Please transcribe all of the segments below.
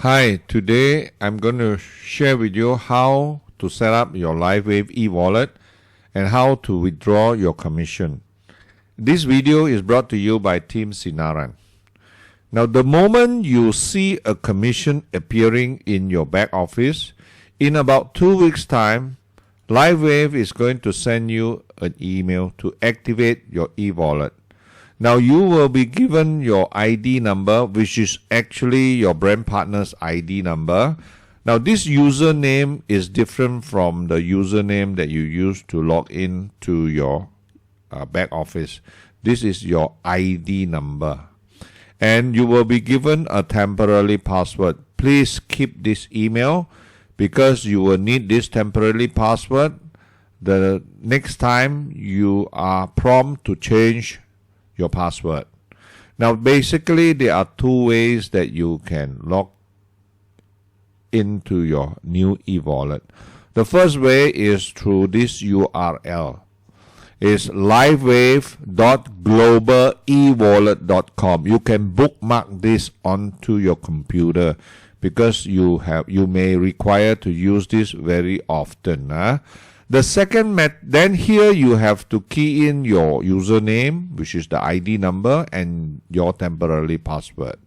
Hi, today I'm going to share with you how to set up your LifeWave e-wallet and how to withdraw your commission. This video is brought to you by Team Xinaran. Now, the moment you see a commission appearing in your back office, in about 2 weeks' time, LifeWave is going to send you an email to activate your e-wallet. Now, you will be given your ID number, which is actually your brand partner's ID number. Now, this username is different from the username that you use to log in to your back office. This is your ID number. And you will be given a temporary password. Please keep this email because you will need this temporary password the next time you are prompted to change your password. Now, basically, there are two ways that you can log into your new e-wallet. The first way is through this URL. It's LifeWave.globalewallet.com. You can bookmark this onto your computer because you may require to use this very often. The second then here you have to key in your username, which is the ID number, and your temporary password.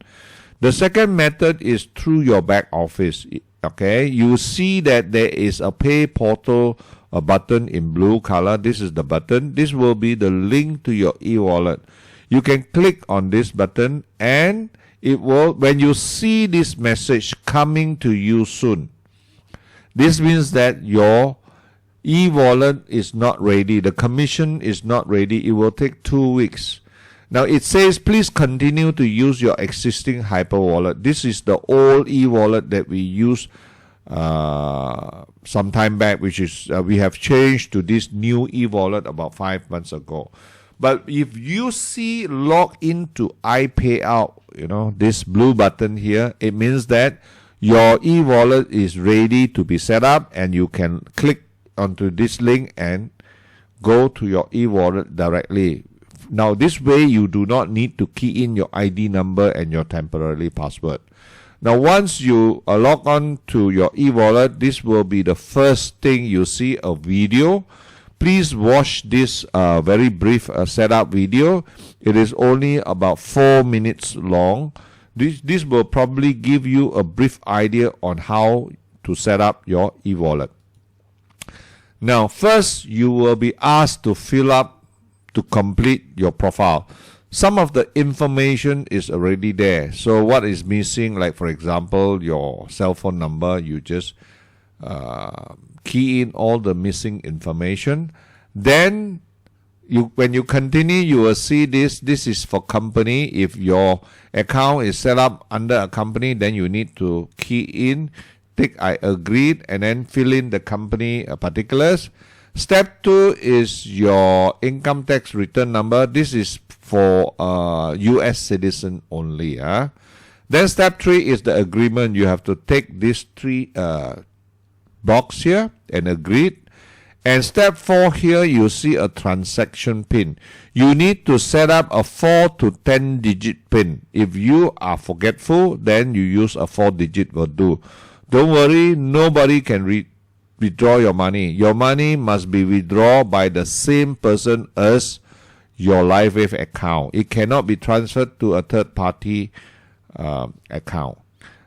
The second method is through your back office. Okay, you see that there is a pay portal, a button in blue color. This is the button. This will be the link to your e-wallet. You can click on this button and it will, when you see this message coming to you soon, this means that your e-wallet is not ready. The commission is not ready. It will take 2 weeks. Now it says, please continue to use your existing hyper wallet. This is the old e-wallet that we used some time back, which is we have changed to this new e-wallet about 5 months ago. But if you see log into iPayout, this blue button here, it means that your e-wallet is ready to be set up, and you can click onto this link and go to your e-wallet directly. Now, this way you do not need to key in your ID number and your temporary password. Now, once you log on to your e-wallet, this will be the first thing you see, a video. Please watch this very brief setup video. It is only about 4 minutes long. This will probably give you a brief idea on how to set up your e-wallet. Now, first, you will be asked to complete your profile. Some of the information is already there. So what is missing, like for example, your cell phone number, you just key in all the missing information. Then, when you continue, you will see this. This is for company. If your account is set up under a company, then you need to key in, tick I agreed, and then fill in the company particulars. Step 2 is your income tax return number. This is for US citizen only. Then step 3 is the agreement. You have to take these 3 box here and agree. And step 4 here, you see a transaction PIN. You need to set up a 4 to 10 digit PIN. If you are forgetful, then you use a 4 digit will do. Don't worry, nobody can withdraw your money. Your money must be withdrawn by the same person as your LifeWave account. It cannot be transferred to a third-party account.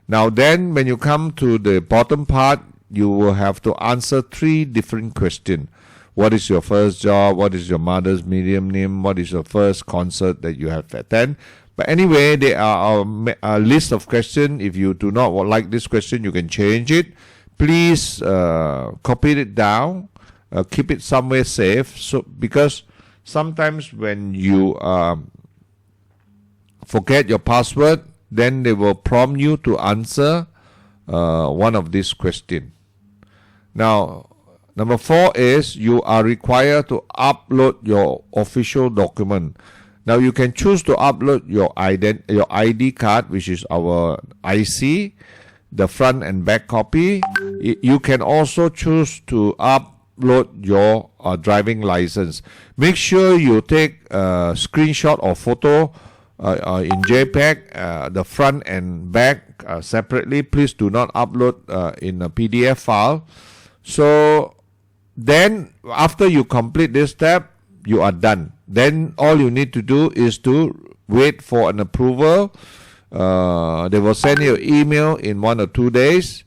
Now then, when you come to the bottom part, you will have to answer 3 different questions. What is your first job? What is your mother's maiden name? What is your first concert that you have attended? But anyway, there are a list of questions. If you do not like this question, you can change it. Please copy it down. Keep it somewhere safe. So because sometimes when you forget your password, then they will prompt you to answer one of these questions. Now, number 4 is you are required to upload your official document. Now, you can choose to upload your ID card, which is our IC, the front and back copy. You can also choose to upload your driving license. Make sure you take a screenshot or photo in JPEG, the front and back separately. Please do not upload in a PDF file. So then after you complete this step, you are done. Then all you need to do is to wait for an approval. They will send you an email in 1 or 2 days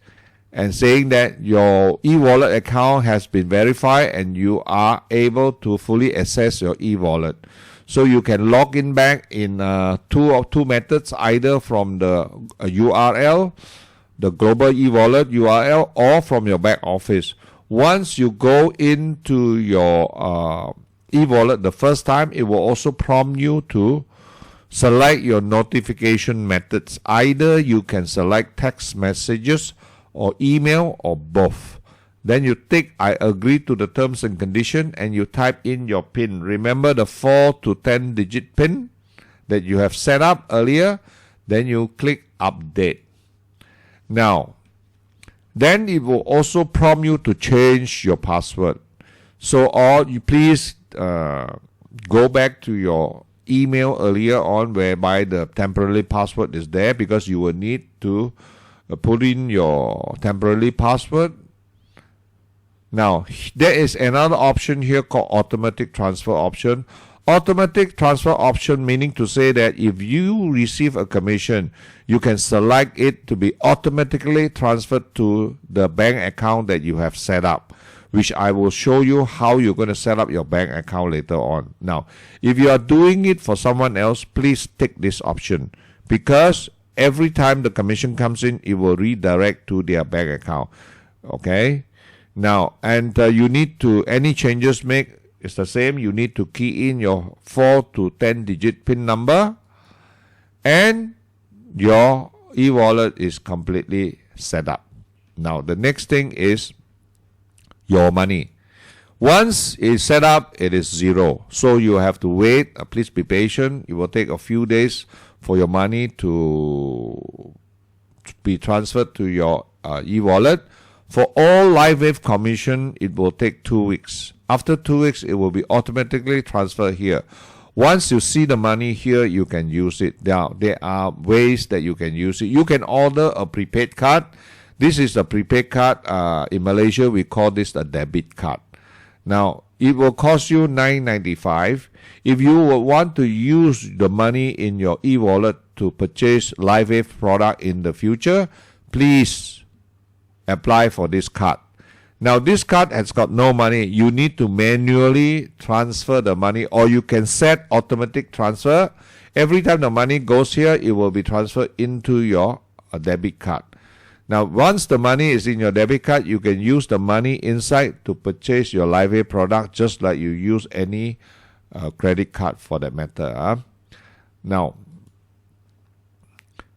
and saying that your e-wallet account has been verified and you are able to fully access your e-wallet. So you can log in back in two methods, either from the URL, the global e-wallet URL, or from your back office. Once you go into your e-wallet the first time, it will also prompt you to select your notification methods. Either you can select text messages or email or both. Then you tick I agree to the terms and condition and you type in your PIN. Remember the 4 to 10 digit PIN that you have set up earlier. Then you click update. Now, then it will also prompt you to change your password. So you please go back to your email earlier on whereby the temporary password is there, because you will need to put in your temporary password. Now, there is another option here called automatic transfer option. Automatic transfer option meaning to say that if you receive a commission, you can select it to be automatically transferred to the bank account that you have set up, which I will show you how you're going to set up your bank account later on. Now, if you are doing it for someone else, please take this option, because every time the commission comes in, it will redirect to their bank account. Okay? Now, and you need to, any changes made, it's the same. You need to key in your 4 to 10 digit PIN number, and your e-wallet is completely set up. Now, the next thing is your money. Once it's set up, it is zero. So you have to wait. Please be patient. It will take a few days for your money to be transferred to your e-wallet. For all LifeWave commission, it will take 2 weeks. After 2 weeks, it will be automatically transferred here. Once you see the money here, you can use it. There are ways that you can use it. You can order a prepaid card. This is a prepaid card. In Malaysia, we call this a debit card. Now, it will cost you $9.95. If you want to use the money in your e-wallet to purchase LifeWave product in the future, please apply for this card. Now, this card has got no money. You need to manually transfer the money, or you can set automatic transfer. Every time the money goes here, it will be transferred into your debit card. Now, once the money is in your debit card, you can use the money inside to purchase your LifeWave product, just like you use any credit card for that matter. Now,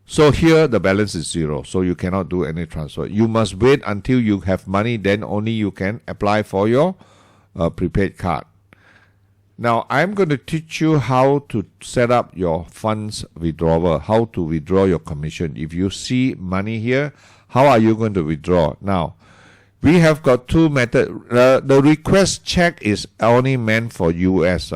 so here the balance is zero, so you cannot do any transfer. You must wait until you have money, then only you can apply for your prepaid card. Now, I'm going to teach you how to set up your funds withdrawal, how to withdraw your commission. If you see money here, how are you going to withdraw? Now, we have got two methods. The request check is only meant for US.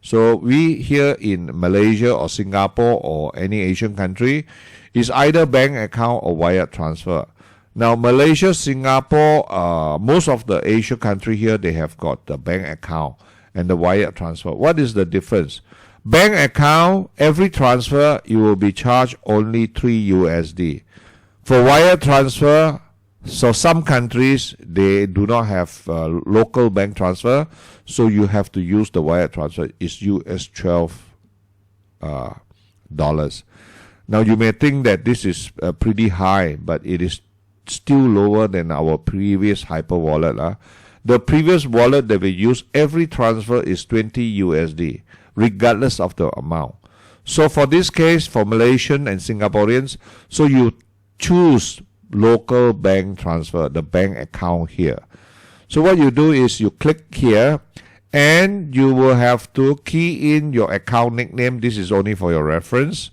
So we here in Malaysia or Singapore or any Asian country is either bank account or wire transfer. Now, Malaysia, Singapore, most of the Asian country here, they have got the bank account and the wire transfer. What is the difference? Bank account, every transfer, you will be charged only $3. For wire transfer, so some countries, they do not have local bank transfer, so you have to use the wire transfer. It's US $12. Now, you may think that this is pretty high, but it is still lower than our previous hyper wallet. The previous wallet that we use, every transfer is $20, regardless of the amount. So for this case, for Malaysian and Singaporeans, so you choose local bank transfer, the bank account here. So what you do is you click here, and you will have to key in your account nickname. This is only for your reference.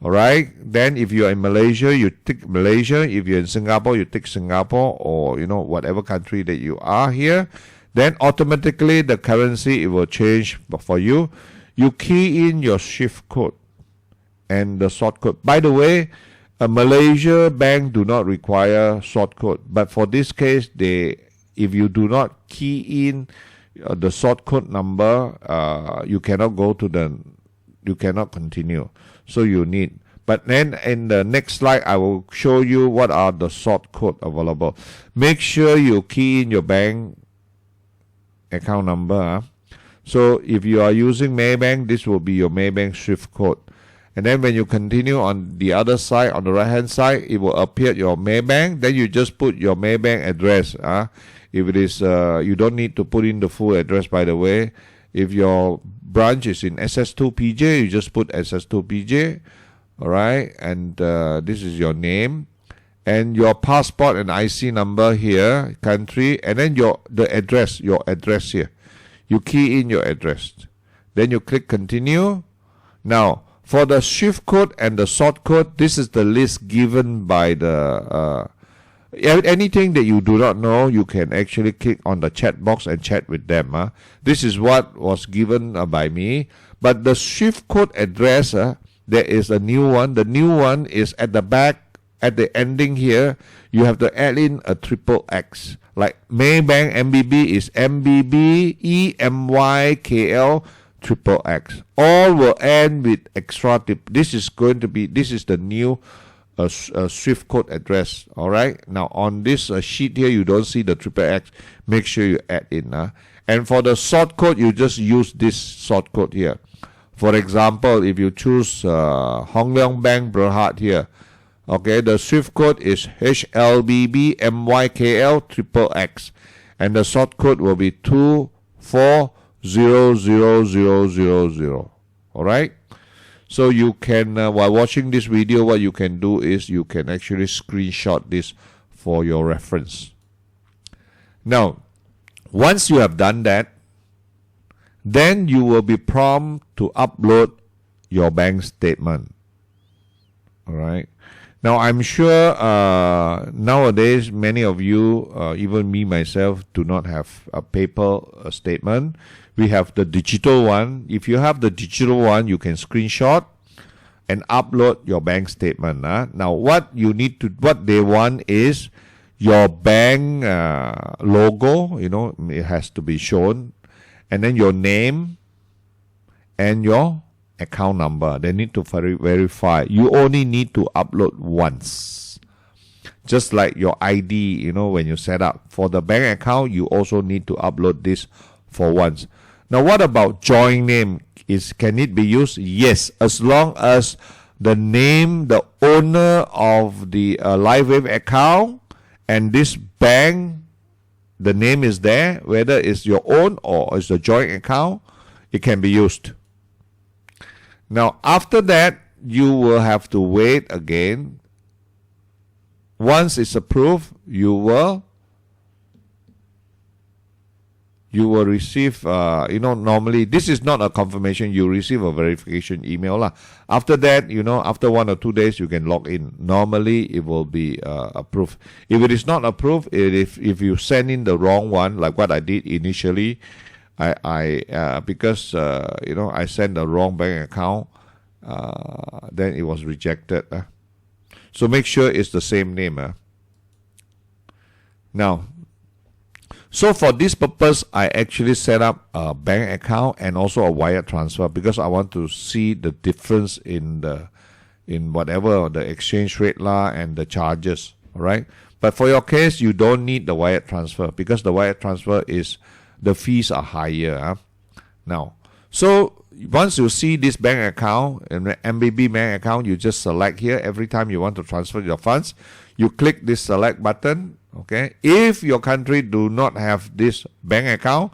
All right. Then if you are in Malaysia, you tick Malaysia. If you're in Singapore, you tick Singapore, or whatever country that you are here. Then automatically the currency, it will change for you. You key in your shift code. and the sort code. By the way, a Malaysia bank do not require sort code, but for this case, if you do not key in the sort code number, you cannot you cannot continue. So you need. But then in the next slide, I will show you what are the sort code available. Make sure you key in your bank account number. So if you are using Maybank, this will be your Maybank Swift code. And then when you continue on the other side, on the right hand side, it will appear your Maybank. Then you just put your Maybank address. If it is, you don't need to put in the full address, by the way. If your branch is in SS2PJ, you just put SS2PJ. All right, and this is your name and your passport and IC number here, country, and then your address here. You key in your address. Then you click continue. Now, for the shift code and the sort code, this is the list given by the anything that you do not know, you can actually click on the chat box and chat with them. This is what was given by me. But the shift code address, there is a new one. The new one is at the back, at the ending here. You have to add in a triple X. Like Maybank MBB is MBB EMYKL triple X. All will end with extra tip. This is the new Swift code address. All right. Now on this sheet here, you don't see the triple X. Make sure you add in. And for the sort code, you just use this sort code here. For example, if you choose Hong Leong Bank Berhad here, okay, the Swift code is HLBBMYKL triple X, and the sort code will be 2400000. All right. So you can, while watching this video, what you can do is you can actually screenshot this for your reference. Now, once you have done that, then you will be prompted to upload your bank statement. All right. Now, I'm sure nowadays many of you, even me myself, do not have a paper statement. We have the digital one. If you have the digital one, you can screenshot and upload your bank statement. Now, what they want is your bank logo. It has to be shown. And then your name and your account number. They need to verify. You only need to upload once. Just like your ID, when you set up. For the bank account, you also need to upload this for once. Now, what about joint name? Can it be used? Yes, as long as the name, the owner of the LifeWave account and this bank, the name is there, whether it's your own or it's a joint account, it can be used. Now, after that, you will have to wait again. Once it's approved, you will receive, normally, this is not a confirmation, you receive a verification email. After that, after 1 or 2 days, you can log in. Normally, it will be approved. If it is not approved, if you send in the wrong one, like what I did initially, because I sent the wrong bank account, then it was rejected. So make sure it's the same name. Now, so for this purpose, I actually set up a bank account and also a wire transfer because I want to see the difference in whatever the exchange rate and the charges. All right. But for your case, you don't need the wire transfer because the wire transfer the fees are higher. Now, so once you see this bank account, an MBB bank account, you just select here. Every time you want to transfer your funds, you click this select button. Okay. If your country do not have this bank account,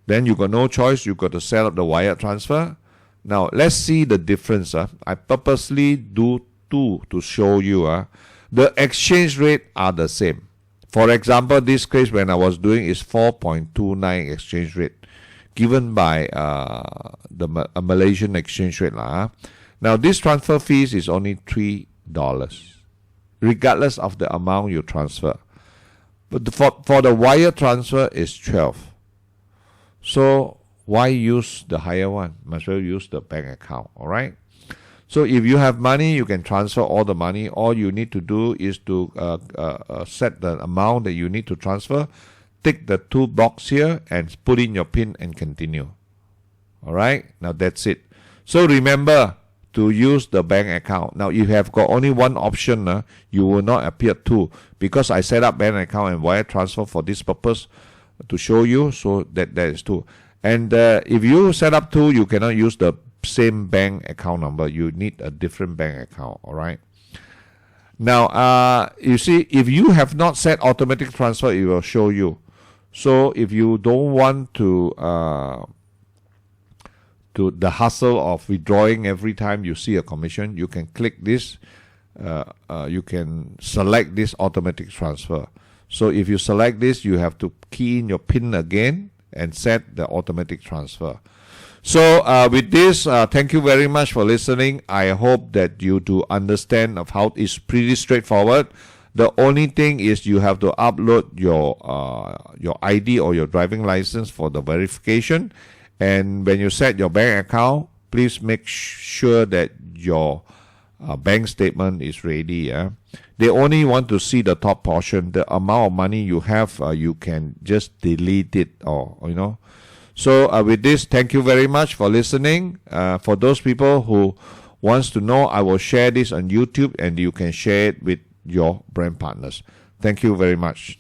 then you got no choice. You got to set up the wire transfer. Now, let's see the difference. I purposely do two to show you. The exchange rate are the same. For example, this case when I was doing is 4.29 exchange rate given by the Malaysian exchange rate. Now, this transfer fees is only $3, regardless of the amount you transfer. But for the wire transfer is 12. So why use the higher one? Might as well use the bank account. All right. So if you have money, you can transfer all the money. All you need to do is to set the amount that you need to transfer. Tick the 2 box here and put in your PIN and continue. All right, now that's it. So remember to use the bank account. Now, if you have got only one option, you will not appear 2, because I set up bank account and wire transfer for this purpose to show you, so that is 2. And if you set up 2, you cannot use the same bank account number. You need a different bank account. All right. Now, you see, if you have not set automatic transfer, it will show you. So if you don't want to the hassle of withdrawing every time you see a commission, you can click this. You can select this automatic transfer. So if you select this, you have to key in your PIN again and set the automatic transfer. So with this, thank you very much for listening. I hope that you do understand of how it's pretty straightforward. The only thing is you have to upload your ID or your driving license for the verification. And when you set your bank account, please make sure that your bank statement is ready. They only want to see the top portion. The amount of money you have, you can just delete it, or So with this, thank you very much for listening. For those people who wants to know, I will share this on YouTube, and you can share it with your brand partners. Thank you very much.